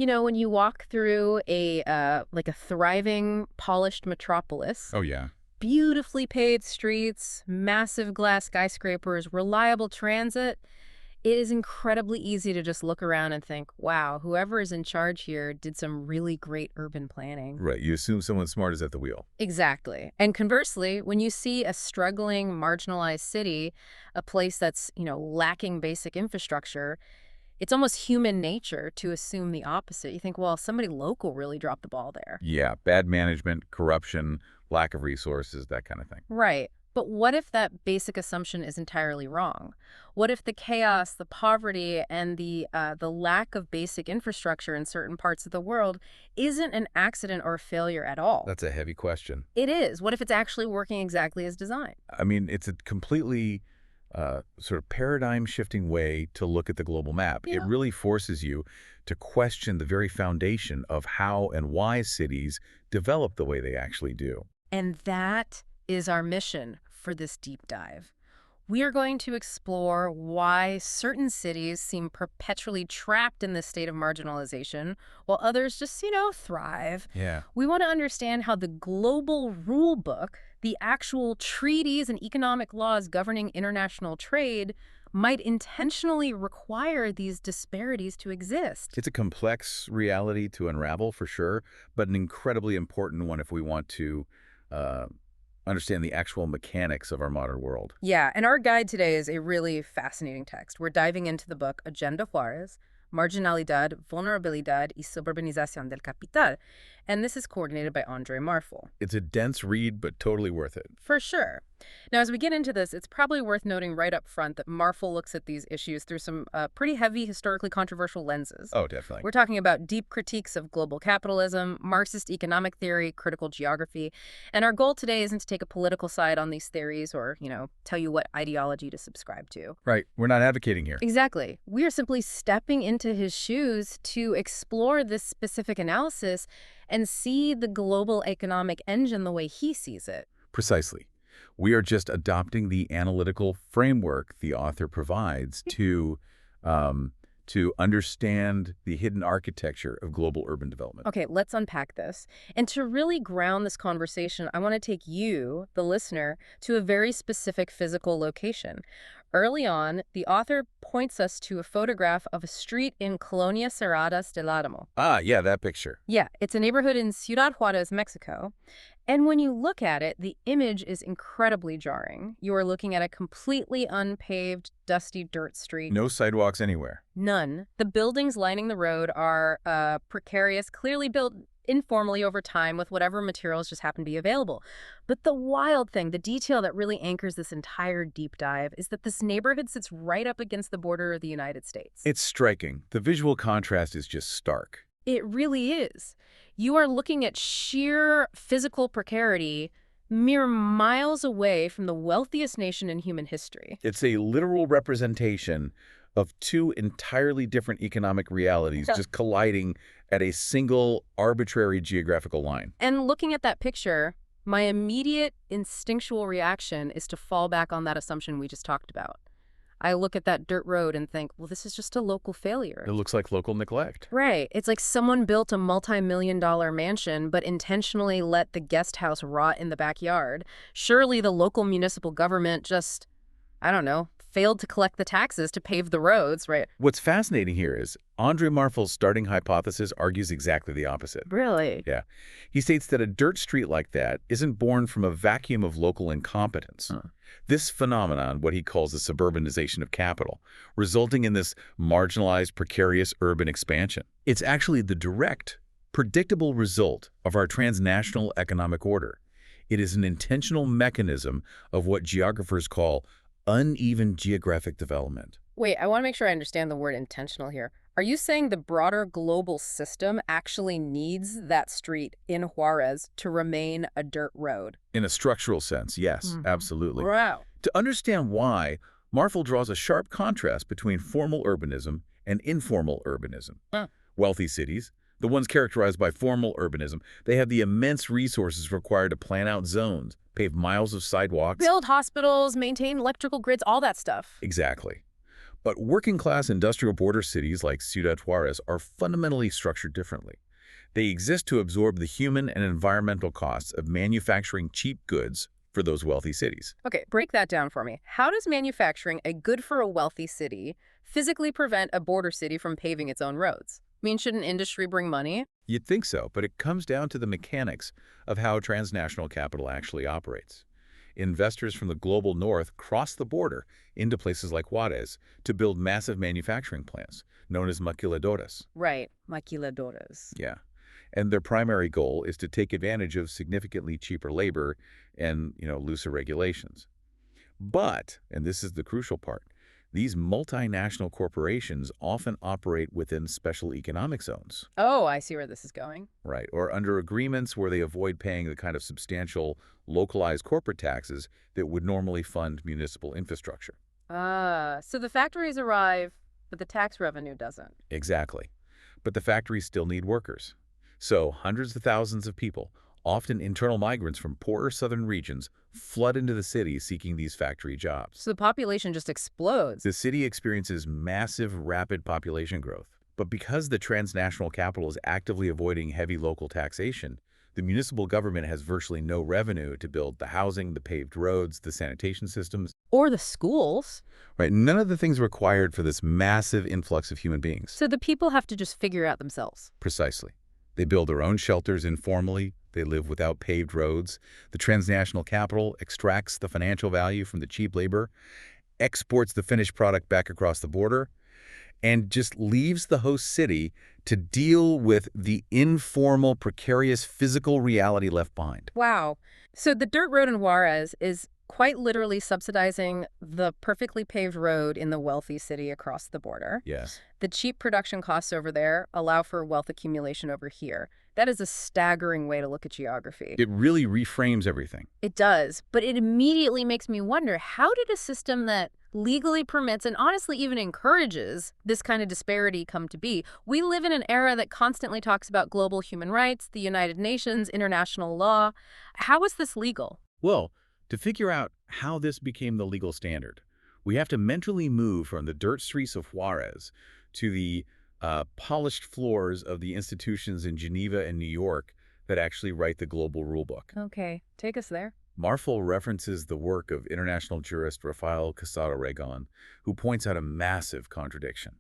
You know, when you walk through a thriving, polished metropolis, Oh, yeah. beautifully paved streets, massive glass skyscrapers, reliable transit, it is incredibly easy to just look around and think, wow, whoever is in charge here did some really great urban planning. Right. You assume someone smart is at the wheel. Exactly. And conversely, when you see a struggling, marginalized city, a place that's, lacking basic infrastructure, it's almost human nature to assume the opposite. You think, well, somebody local really dropped the ball there. Yeah. Bad management, corruption, lack of resources, that kind of thing. Right. But what if that basic assumption is entirely wrong? What if the chaos, the poverty, and the lack of basic infrastructure in certain parts of the world isn't an accident or a failure at all? That's a heavy question. It is. What if it's actually working exactly as designed? I mean, it's a completely sort of paradigm-shifting way to look at the global map. It Yeah. really forces you to question the very foundation of how and why cities develop the way they actually do. And that is our mission for this deep dive. We are going to explore why certain cities seem perpetually trapped in this state of marginalization, while others just, thrive. Yeah. We want to understand how the global rule book, the actual treaties and economic laws governing international trade, might intentionally require these disparities to exist. It's a complex reality to unravel, for sure, but an incredibly important one if we want to uh, understand the actual mechanics of our modern world. Yeah, and our guide today is a really fascinating text. We're diving into the book Agenda Juárez, Marginalidad, Vulnerabilidad y Suburbanización del Capital. And this is coordinated by Andreu Marfull. It's a dense read, but totally worth it. For sure. Now, as we get into this, it's probably worth noting right up front that Marfull looks at these issues through some pretty heavy, historically controversial lenses. Oh, definitely. We're talking about deep critiques of global capitalism, Marxist economic theory, critical geography. And our goal today isn't to take a political side on these theories or, tell you what ideology to subscribe to. Right. We're not advocating here. Exactly. We are simply stepping into his shoes to explore this specific analysis and see the global economic engine the way he sees it. Precisely. We are just adopting the analytical framework the author provides to understand the hidden architecture of global urban development. Okay, let's unpack this. And to really ground this conversation, I want to take you, the listener, to a very specific physical location. Early on, the author points us to a photograph of a street in Colonia Cerradas del Álamo. Ah, yeah, that picture. Yeah, it's a neighborhood in Ciudad Juárez, Mexico. And when you look at it, the image is incredibly jarring. You are looking at a completely unpaved, dusty dirt street. No sidewalks anywhere. None. The buildings lining the road are precarious, clearly built informally over time with whatever materials just happen to be available. But the wild thing, the detail that really anchors this entire deep dive, is that this neighborhood sits right up against the border of the United States. It's striking. The visual contrast is just stark. It really is. You are looking at sheer physical precarity mere miles away from the wealthiest nation in human history. It's a literal representation of two entirely different economic realities just colliding at a single arbitrary geographical line. And looking at that picture, my immediate instinctual reaction is to fall back on that assumption we just talked about. I look at that dirt road and think, well, this is just a local failure. It looks like local neglect. Right. It's like someone built a multi-million-dollar mansion but intentionally let the guest house rot in the backyard. Surely the local municipal government just, I don't know, failed to collect the taxes to pave the roads, right? What's fascinating here is Andreu Marfull's starting hypothesis argues exactly the opposite. Really? Yeah. He states that a dirt street like that isn't born from a vacuum of local incompetence. This phenomenon, what he calls the suburbanization of capital, resulting in this marginalized, precarious urban expansion. It's actually the direct, predictable result of our transnational economic order. It is an intentional mechanism of what geographers call uneven geographic development. Wait, I want to make sure I understand the word intentional here. Are you saying the broader global system actually needs that street in Juarez to remain a dirt road? In a structural sense, yes, absolutely. Wow. To understand why, Marfull draws a sharp contrast between formal urbanism and informal urbanism. Wealthy cities, the ones characterized by formal urbanism, they have the immense resources required to plan out zones, pave miles of sidewalks. Build hospitals, maintain electrical grids, all that stuff. Exactly. But working-class industrial border cities like Ciudad Juarez are fundamentally structured differently. They exist to absorb the human and environmental costs of manufacturing cheap goods for those wealthy cities. Okay, break that down for me. How does manufacturing a good for a wealthy city physically prevent a border city from paving its own roads? I mean, shouldn't industry bring money? You'd think so, but it comes down to the mechanics of how transnational capital actually operates. Investors from the global north cross the border into places like Juarez to build massive manufacturing plants, known as maquiladoras. Right, maquiladoras. Yeah. And their primary goal is to take advantage of significantly cheaper labor and, looser regulations. But, and this is the crucial part, these multinational corporations often operate within special economic zones. Oh, I see where this is going. Right, or under agreements where they avoid paying the kind of substantial, localized corporate taxes that would normally fund municipal infrastructure. Ah, so the factories arrive, but the tax revenue doesn't. Exactly. But the factories still need workers. So hundreds of thousands of people, often internal migrants from poorer southern regions, flood into the city seeking these factory jobs. So the population just explodes. The city experiences massive, rapid population growth. But because the transnational capital is actively avoiding heavy local taxation, the municipal government has virtually no revenue to build the housing, the paved roads, the sanitation systems. Or the schools. Right, none of the things required for this massive influx of human beings. So the people have to just figure out themselves. Precisely. They build their own shelters informally. They live without paved roads. The transnational capital extracts the financial value from the cheap labor, exports the finished product back across the border, and just leaves the host city to deal with the informal, precarious physical reality left behind. Wow. So the dirt road in Juarez is quite literally subsidizing the perfectly paved road in the wealthy city across the border. Yes. The cheap production costs over there allow for wealth accumulation over here. That is a staggering way to look at geography. It really reframes everything. It does, but it immediately makes me wonder, how did a system that legally permits and honestly even encourages this kind of disparity come to be? We live in an era that constantly talks about global human rights, the United Nations, international law. How is this legal? Well, to figure out how this became the legal standard, we have to mentally move from the dirt streets of Juarez to the polished floors of the institutions in Geneva and New York that actually write the global rulebook. Okay, take us there. Marfull references the work of international jurist Rafael Casado-Regon, who points out a massive contradiction.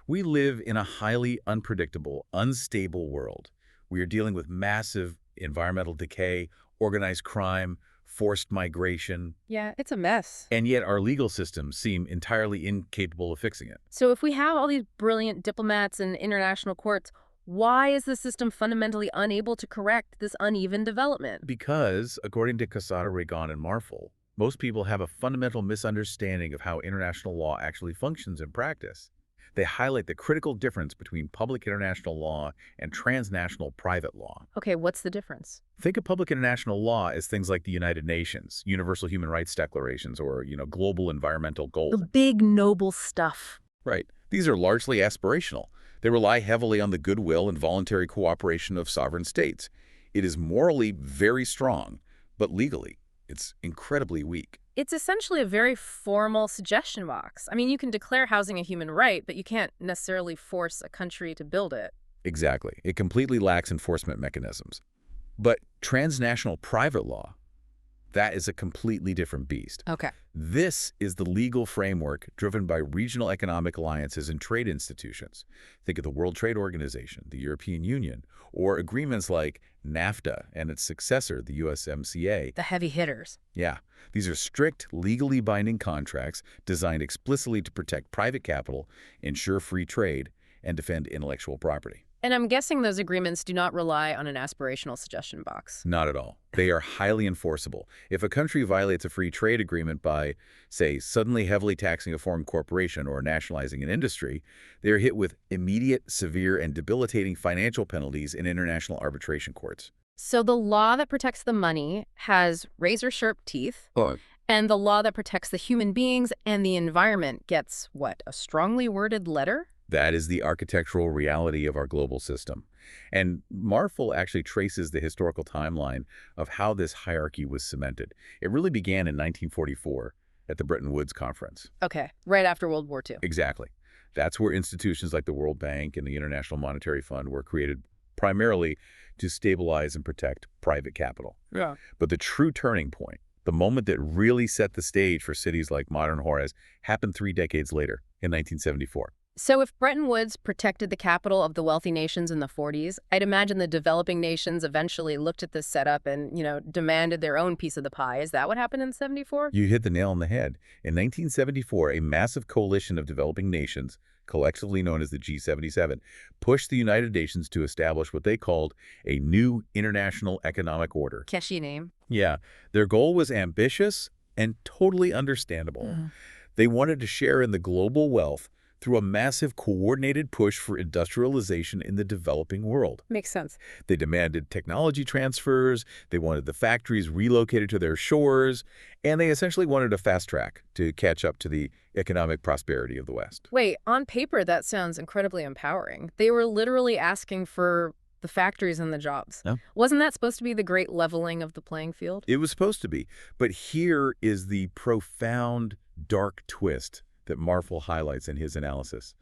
We live in a highly unpredictable, unstable world. We are dealing with massive environmental decay, organized crime, forced migration, Yeah, it's a mess. and yet our legal systems seem entirely incapable of fixing it. So if we have all these brilliant diplomats and international courts, why is the system fundamentally unable to correct this uneven development? Because, according to Casado-Regon and Marfull, most people have a fundamental misunderstanding of how international law actually functions in practice. They highlight the critical difference between public international law and transnational private law. Okay, what's the difference? Think of public international law as things like the United Nations, Universal Human Rights Declarations, or, global environmental goals. The big, noble stuff. Right. These are largely aspirational. They rely heavily on the goodwill and voluntary cooperation of sovereign states. It is morally very strong, but legally, it's incredibly weak. It's essentially a very formal suggestion box. I mean, you can declare housing a human right, but you can't necessarily force a country to build it. Exactly. It completely lacks enforcement mechanisms. But transnational private law, that is a completely different beast. Okay. This is the legal framework driven by regional economic alliances and trade institutions. Think of the World Trade Organization, the European Union, or agreements like NAFTA and its successor, the USMCA. The heavy hitters. Yeah, these are strict, legally binding contracts designed explicitly to protect private capital, ensure free trade, and defend intellectual property. And I'm guessing those agreements do not rely on an aspirational suggestion box. Not at all. They are highly enforceable. If a country violates a free trade agreement by, say, suddenly heavily taxing a foreign corporation or nationalizing an industry, they are hit with immediate, severe, and debilitating financial penalties in international arbitration courts. So the law that protects the money has razor-sharp teeth, and the law that protects the human beings and the environment gets, what, a strongly worded letter? That is the architectural reality of our global system. And Marfull actually traces the historical timeline of how this hierarchy was cemented. It really began in 1944, at the Bretton Woods Conference. Okay, right after World War II. Exactly. That's where institutions like the World Bank and the International Monetary Fund were created primarily to stabilize and protect private capital. Yeah. But the true turning point, the moment that really set the stage for cities like modern Juarez, happened 3 decades later, in 1974. So if Bretton Woods protected the capital of the wealthy nations in the 40s, I'd imagine the developing nations eventually looked at this setup and, demanded their own piece of the pie. Is that what happened in 74? You hit the nail on the head. In 1974, a massive coalition of developing nations, collectively known as the G77, pushed the United Nations to establish what they called a new international economic order. Catchy name. Yeah, their goal was ambitious and totally understandable. They wanted to share in the global wealth through a massive coordinated push for industrialization in the developing world. Makes sense. They demanded technology transfers, they wanted the factories relocated to their shores, and they essentially wanted a fast track to catch up to the economic prosperity of the West. Wait, on paper, that sounds incredibly empowering. They were literally asking for the factories and the jobs. No. Wasn't that supposed to be the great leveling of the playing field? It was supposed to be, but here is the profound, dark twist that Marfull highlights in his analysis.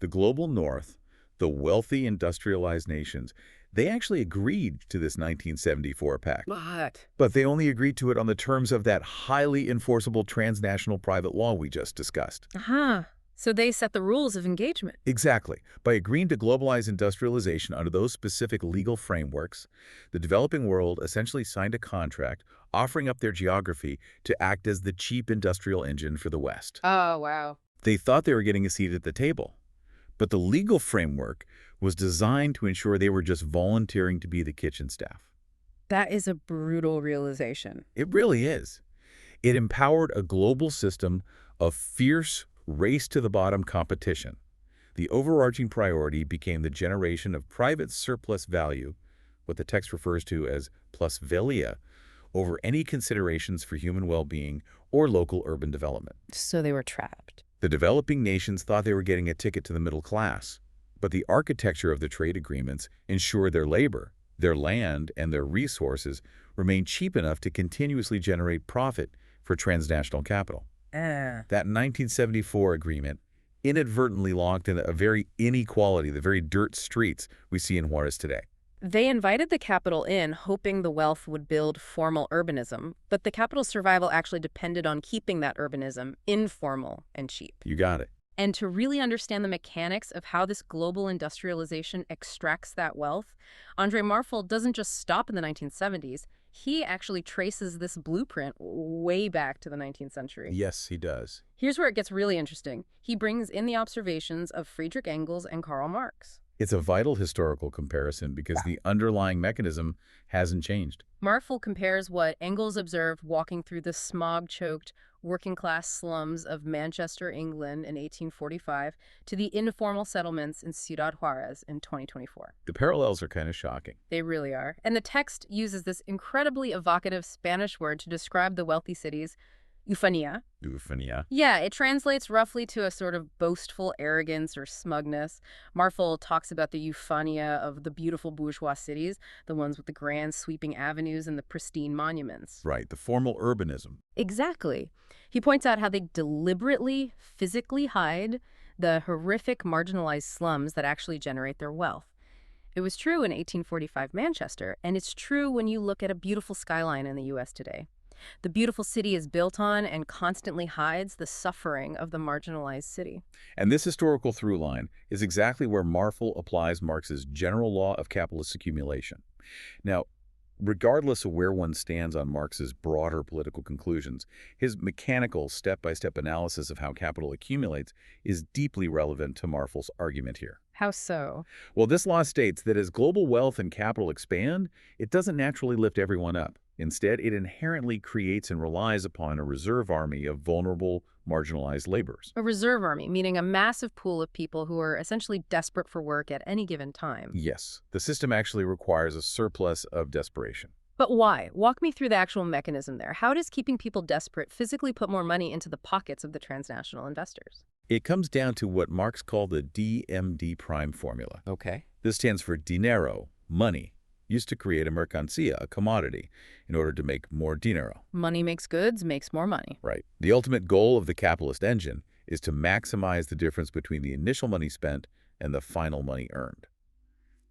The global north, the wealthy industrialized nations, they actually agreed to this 1974 pact. What? But they only agreed to it on the terms of that highly enforceable transnational private law we just discussed. Uh-huh. So they set the rules of engagement. Exactly. By agreeing to globalize industrialization under those specific legal frameworks, the developing world essentially signed a contract offering up their geography to act as the cheap industrial engine for the West. Oh, wow. They thought they were getting a seat at the table, but the legal framework was designed to ensure they were just volunteering to be the kitchen staff. That is a brutal realization. It really is. It empowered a global system of fierce race-to-the-bottom competition. The overarching priority became the generation of private surplus value, what the text refers to as plusvalia, over any considerations for human well-being or local urban development. So they were trapped. The developing nations thought they were getting a ticket to the middle class, but the architecture of the trade agreements ensured their labor, their land, and their resources remained cheap enough to continuously generate profit for transnational capital. That 1974 agreement inadvertently locked in a very inequality, the very dirt streets we see in Juarez today. They invited the capital in, hoping the wealth would build formal urbanism, but the capital's survival actually depended on keeping that urbanism informal and cheap. You got it. And to really understand the mechanics of how this global industrialization extracts that wealth, Andreu Marfull doesn't just stop in the 1970s. He actually traces this blueprint way back to the 19th century. Yes, he does. Here's where it gets really interesting. He brings in the observations of Friedrich Engels and Karl Marx. It's a vital historical comparison because the underlying mechanism hasn't changed. Marfull compares what Engels observed walking through the smog-choked working-class slums of Manchester, England in 1845 to the informal settlements in Ciudad Juarez in 2024. The parallels are kind of shocking. They really are. And the text uses this incredibly evocative Spanish word to describe the wealthy cities, eufonia. Eufonia. Yeah, it translates roughly to a sort of boastful arrogance or smugness. Marfull talks about the eufonia of the beautiful bourgeois cities, the ones with the grand sweeping avenues and the pristine monuments. Right, the formal urbanism. Exactly. He points out how they deliberately, physically hide the horrific marginalized slums that actually generate their wealth. It was true in 1845 Manchester, and it's true when you look at a beautiful skyline in the U.S. today. The beautiful city is built on and constantly hides the suffering of the marginalized city. And this historical through line is exactly where Marfull applies Marx's general law of capitalist accumulation. Now, regardless of where one stands on Marx's broader political conclusions, his mechanical step-by-step analysis of how capital accumulates is deeply relevant to Marfull's argument here. How so? Well, this law states that as global wealth and capital expand, it doesn't naturally lift everyone up. Instead, it inherently creates and relies upon a reserve army of vulnerable, marginalized laborers. A reserve army, meaning a massive pool of people who are essentially desperate for work at any given time. Yes, the system actually requires a surplus of desperation. But why? Walk me through the actual mechanism there. How does keeping people desperate physically put more money into the pockets of the transnational investors? It comes down to what Marx called the DMD prime formula. Okay. This stands for dinero, money, used to create a mercancía, a commodity, in order to make more dinero. Money makes goods, makes more money. Right. The ultimate goal of the capitalist engine is to maximize the difference between the initial money spent and the final money earned.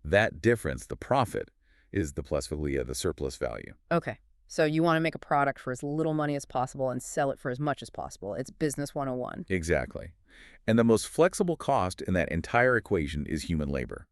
That difference, the profit, is the plusvalia, the surplus value. Okay. So you want to make a product for as little money as possible and sell it for as much as possible. It's business 101. Exactly. And the most flexible cost in that entire equation is human labor.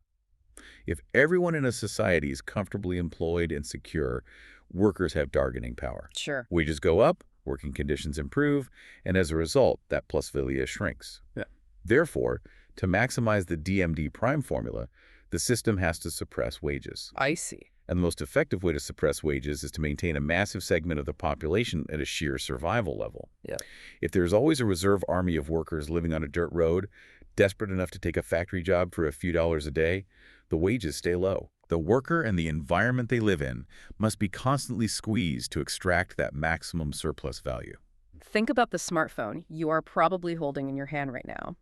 If everyone in a society is comfortably employed and secure, workers have bargaining power. Sure. Wages go up, working conditions improve, and as a result, that plusvalia shrinks. Yeah. Therefore, to maximize the DMD prime formula, the system has to suppress wages. I see. And the most effective way to suppress wages is to maintain a massive segment of the population at a sheer survival level. Yeah. If there's always a reserve army of workers living on a dirt road, desperate enough to take a factory job for a few dollars a day, the wages stay low. The worker and the environment they live in must be constantly squeezed to extract that maximum surplus value. Think about the smartphone you are probably holding in your hand right now,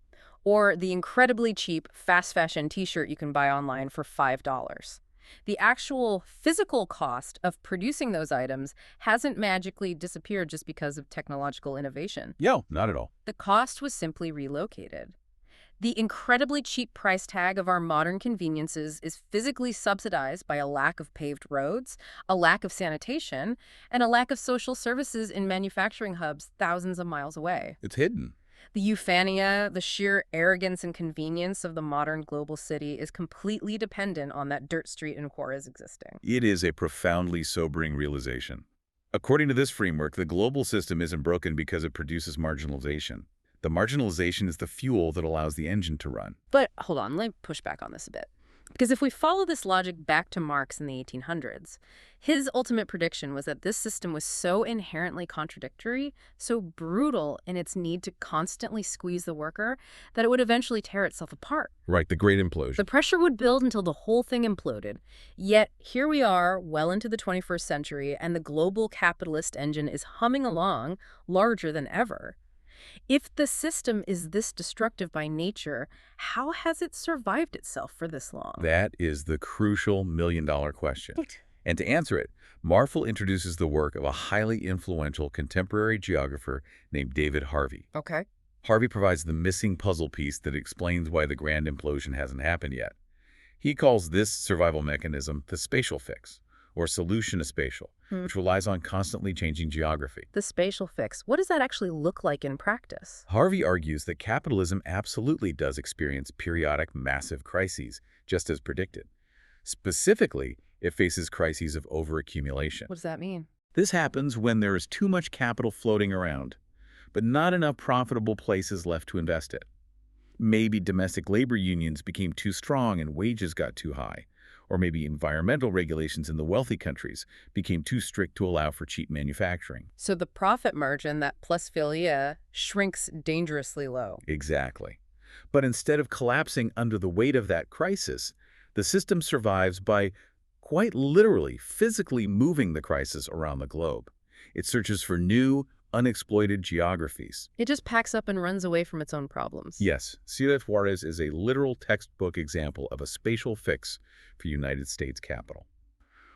or the incredibly cheap fast fashion t-shirt you can buy online for $5. The actual physical cost of producing those items hasn't magically disappeared just because of technological innovation. Yo, not at all. The cost was simply relocated. The incredibly cheap price tag of our modern conveniences is physically subsidized by a lack of paved roads, a lack of sanitation, and a lack of social services in manufacturing hubs thousands of miles away. It's hidden. The euphania, the sheer arrogance and convenience of the modern global city is completely dependent on that dirt street in Juarez existing. It is a profoundly sobering realization. According to this framework, the global system isn't broken because it produces marginalization. The marginalization is the fuel that allows the engine to run. But hold on, let me push back on this a bit. Because if we follow this logic back to Marx in the 1800s, his ultimate prediction was that this system was so inherently contradictory, so brutal in its need to constantly squeeze the worker, that it would eventually tear itself apart. Right, the great implosion. The pressure would build until the whole thing imploded. Yet here we are, well into the 21st century, and the global capitalist engine is humming along, larger than ever. If the system is this destructive by nature, how has it survived itself for this long? That is the crucial million-dollar question. And to answer it, Marfull introduces the work of a highly influential contemporary geographer named David Harvey. Okay. Harvey provides the missing puzzle piece that explains why the grand implosion hasn't happened yet. He calls this survival mechanism the spatial fix, or solution spatial, which relies on constantly changing geography. The spatial fix. What does that actually look like in practice? Harvey argues that capitalism absolutely does experience periodic massive crises, just as predicted. Specifically, it faces crises of overaccumulation. What does that mean? This happens when there is too much capital floating around, but not enough profitable places left to invest it. Maybe domestic labor unions became too strong and wages got too high. Or maybe environmental regulations in the wealthy countries became too strict to allow for cheap manufacturing. So the profit margin, that plusvalia, shrinks dangerously low. Exactly. But instead of collapsing under the weight of that crisis, the system survives by quite literally, physically moving the crisis around the globe. It searches for new, unexploited geographies. It just packs up and runs away from its own problems. Yes, Ciudad Juarez is a literal textbook example of a spatial fix for United States capital.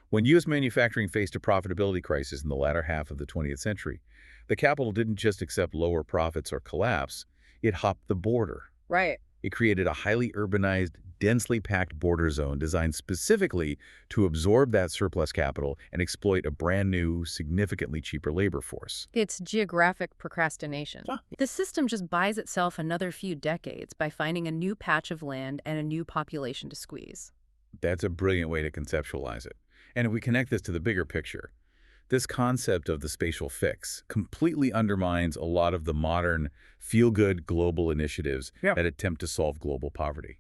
When U.S. manufacturing faced a profitability crisis in the latter half of the 20th century, the capital didn't just accept lower profits or collapse, it hopped the border. Right. It created a highly urbanized, densely packed border zone designed specifically to absorb that surplus capital and exploit a brand new, significantly cheaper labor force. It's geographic procrastination. The system just buys itself another few decades by finding a new patch of land and a new population to squeeze. That's a brilliant way to conceptualize it. And if we connect this to the bigger picture, this concept of the spatial fix completely undermines a lot of the modern feel-good global initiatives that attempt to solve global poverty.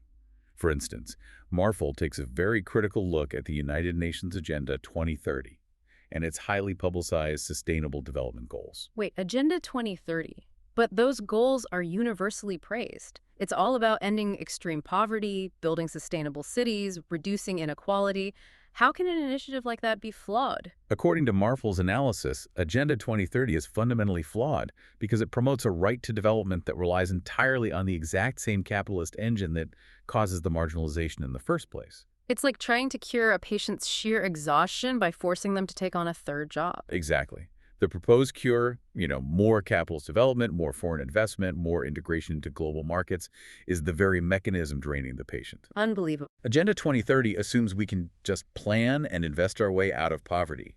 For instance, Marfull takes a very critical look at the United Nations Agenda 2030 and its highly publicized Sustainable Development Goals. Wait, Agenda 2030. But those goals are universally praised. It's all about ending extreme poverty, building sustainable cities, reducing inequality. How can an initiative like that be flawed? According to Marfull's analysis, Agenda 2030 is fundamentally flawed because it promotes a right to development that relies entirely on the exact same capitalist engine that causes the marginalization in the first place. It's like trying to cure a patient's sheer exhaustion by forcing them to take on a third job. Exactly. The proposed cure, more capitalist development, more foreign investment, more integration into global markets, is the very mechanism draining the patient. Unbelievable. Agenda 2030 assumes we can just plan and invest our way out of poverty,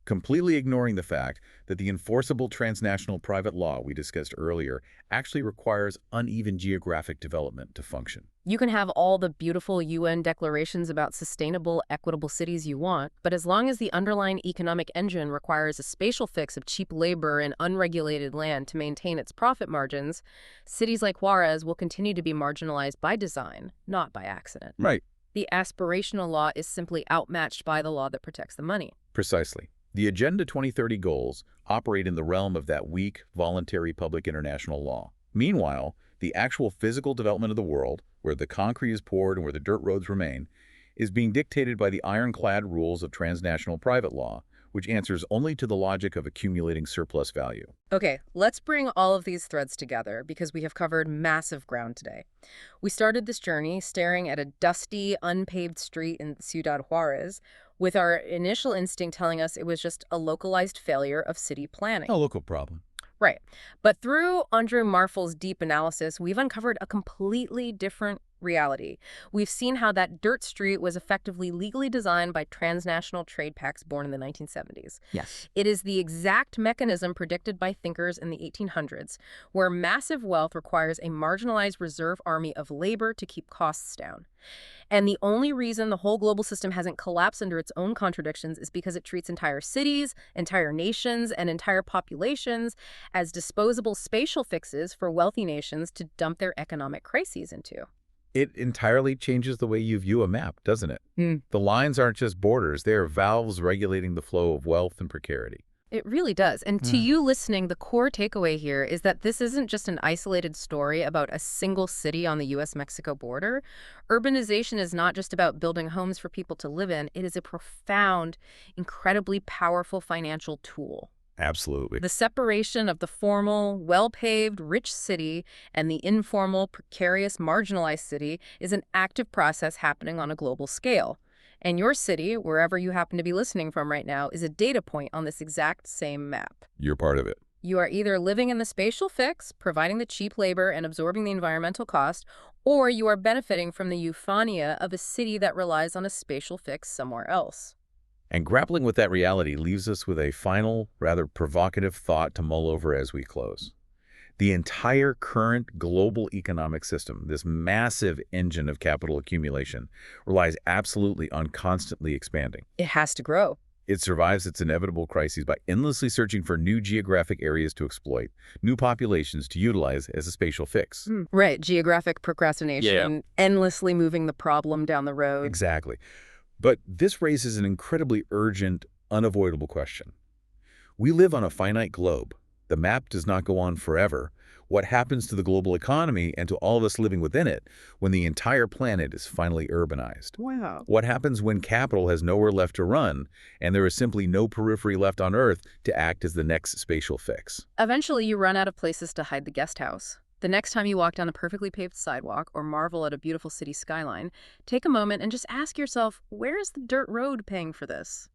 completely ignoring the fact that the enforceable transnational private law we discussed earlier actually requires uneven geographic development to function. You can have all the beautiful UN declarations about sustainable, equitable cities you want, but as long as the underlying economic engine requires a spatial fix of cheap labor and unregulated land to maintain its profit margins, cities like Juarez will continue to be marginalized by design, not by accident. Right. The aspirational law is simply outmatched by the law that protects the money. Precisely. The Agenda 2030 goals operate in the realm of that weak, voluntary public international law. Meanwhile, the actual physical development of the world, where the concrete is poured and where the dirt roads remain, is being dictated by the ironclad rules of transnational private law, which answers only to the logic of accumulating surplus value. Okay, let's bring all of these threads together because we have covered massive ground today. We started this journey staring at a dusty, unpaved street in Ciudad Juarez, with our initial instinct telling us it was just a localized failure of city planning. A local problem. Right. But through Andreu Marfull's deep analysis, we've uncovered a completely different reality. We've seen how that dirt street was effectively legally designed by transnational trade pacts born in the 1970s. Yes. It is the exact mechanism predicted by thinkers in the 1800s, where massive wealth requires a marginalized reserve army of labor to keep costs down. And the only reason the whole global system hasn't collapsed under its own contradictions is because it treats entire cities, entire nations, and entire populations as disposable spatial fixes for wealthy nations to dump their economic crises into. It entirely changes the way you view a map, doesn't it? Mm. The lines aren't just borders, they are valves regulating the flow of wealth and precarity. It really does. And to you listening, the core takeaway here is that this isn't just an isolated story about a single city on the U.S.-Mexico border. Urbanization is not just about building homes for people to live in. It is a profound, incredibly powerful financial tool. Absolutely. The separation of the formal, well-paved, rich city and the informal, precarious, marginalized city is an active process happening on a global scale. And your city, wherever you happen to be listening from right now, is a data point on this exact same map. You're part of it. You are either living in the spatial fix, providing the cheap labor and absorbing the environmental cost, or you are benefiting from the euphonia of a city that relies on a spatial fix somewhere else. And grappling with that reality leaves us with a final, rather provocative thought to mull over as we close. The entire current global economic system, this massive engine of capital accumulation, relies absolutely on constantly expanding. It has to grow. It survives its inevitable crises by endlessly searching for new geographic areas to exploit, new populations to utilize as a spatial fix. Right, geographic procrastination, endlessly moving the problem down the road. Exactly. But this raises an incredibly urgent, unavoidable question. We live on a finite globe. The map does not go on forever. What happens to the global economy and to all of us living within it when the entire planet is finally urbanized? Wow. What happens when capital has nowhere left to run and there is simply no periphery left on Earth to act as the next spatial fix? Eventually, you run out of places to hide the guest house. The next time you walk down a perfectly paved sidewalk or marvel at a beautiful city skyline, take a moment and just ask yourself, where is the dirt road paying for this?